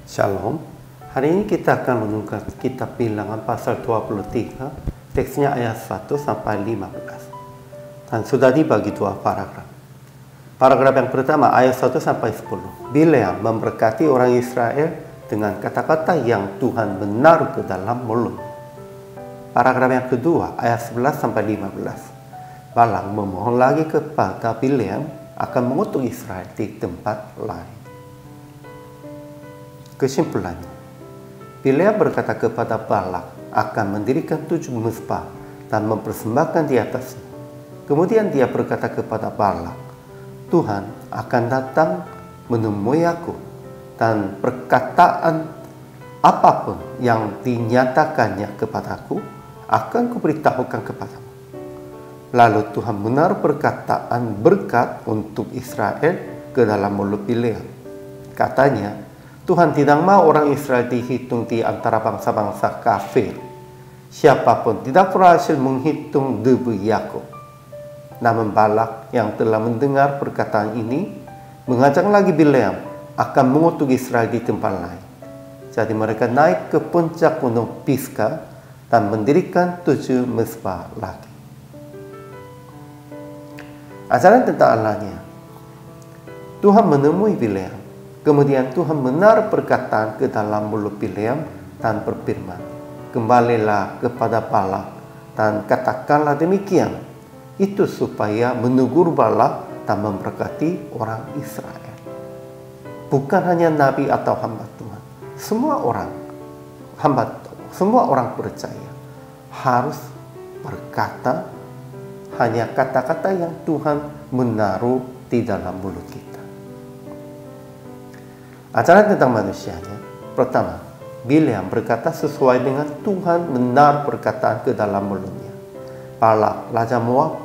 Shalom. Hari ini kita akan menunjukkan kitab Bilangan pasal 23, teksnya ayat 1 sampai 15. Dan sudah dibagi dua paragraf. Paragraf yang pertama ayat 1 sampai 10. Bileam memberkati orang Israel dengan kata-kata yang Tuhan menaruh ke dalam mulut. Paragraf yang kedua ayat 11 sampai 15. Balak memohon lagi kepada Bileam akan mengutuk Israel di tempat lain. Kesimpulannya, Bileam berkata kepada Balak akan mendirikan 7 mezbah dan mempersembahkan di atasnya. Kemudian dia berkata kepada Balak, Tuhan akan datang menemui aku dan perkataan apapun yang dinyatakannya kepadaku akan kuberitahukan kepadamu. Lalu Tuhan menaruh perkataan berkat untuk Israel ke dalam mulut Bileam. Katanya, Tuhan tidak mau orang Israel dihitung di antara bangsa-bangsa kafir. Siapapun tidak berhasil menghitung debu Yakub. Namun Balak yang telah mendengar perkataan ini mengajak lagi Bileam akan mengutuk Israel di tempat lain. Jadi mereka naik ke puncak gunung Pisgah dan mendirikan 7 mezbah lagi. Ajaran tentang Allahnya. Tuhan menemui Bileam. Kemudian Tuhan menaruh perkataan ke dalam mulut Bileam dan berfirman, kembalilah kepada Balak dan katakanlah demikian. Itu supaya menegur Balak dan memberkati orang Israel. Bukan hanya nabi atau hamba Tuhan. Semua orang percaya harus berkata hanya kata-kata yang Tuhan menaruh di dalam mulut kita. Ajaran tentang manusianya. Pertama, Bileam berkata sesuai dengan Tuhan menaruh perkataan ke dalam mulutnya. Balak, Raja Moab,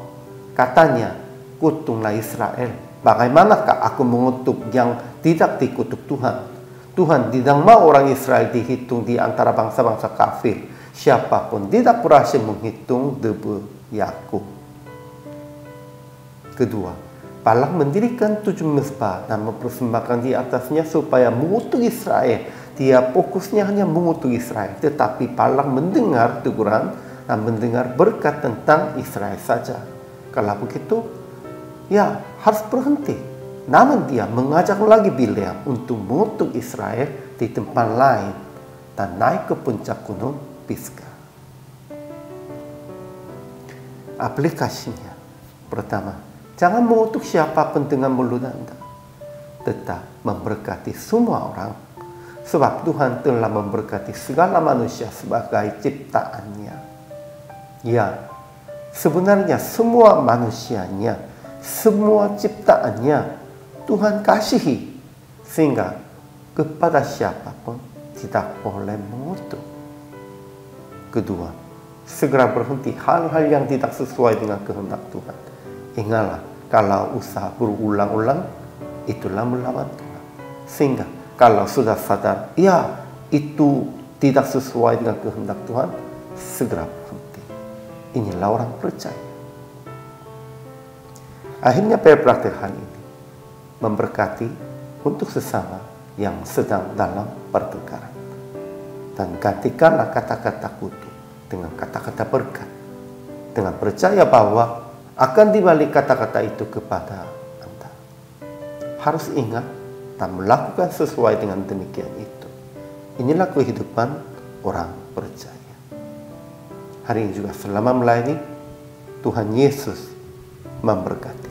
katanya, kutuklah Israel. Bagaimanakah aku mengutuk yang tidak dikutuk Tuhan? Tuhan tidak mau orang Israel dihitung di antara bangsa-bangsa kafir. Siapapun tidak berhasil menghitung debu Yakub. Kedua, Balak mendirikan 7 mezbah dan mempersembahkan di atasnya supaya mengutuk Israel. Dia fokusnya hanya mengutuk Israel. Tetapi Balak mendengar teguran dan mendengar berkat tentang Israel saja. Kalau begitu, ya harus berhenti. Namun dia mengajak lagi Bileam untuk mengutuk Israel di tempat lain dan naik ke puncak gunung Pisgah. Aplikasinya. Pertama, jangan mengutuk siapapun dengan mulut Anda. Tetap memberkati semua orang. Sebab Tuhan telah memberkati segala manusia sebagai ciptaannya. Ya, sebenarnya semua manusianya, semua ciptaannya Tuhan kasihi. Sehingga kepada siapapun tidak boleh mengutuk. Kedua, segera berhenti hal-hal yang tidak sesuai dengan kehendak Tuhan. Ingatlah, kalau usaha berulang-ulang, itulah melawan Tuhan. Sehingga kalau sudah sadar, ya itu tidak sesuai dengan kehendak Tuhan, segera berhenti. Inilah orang percaya. Akhirnya praktek hari ini memberkati untuk sesama yang sedang dalam pertengkaran. Dan gantikanlah kata-kata kutuk dengan kata-kata berkat. Dengan percaya bahwa akan dibalik kata-kata itu kepada Anda. Harus ingat dan melakukan sesuai dengan demikian itu. Inilah kehidupan orang percaya. Hari ini juga selama melayani, Tuhan Yesus memberkati.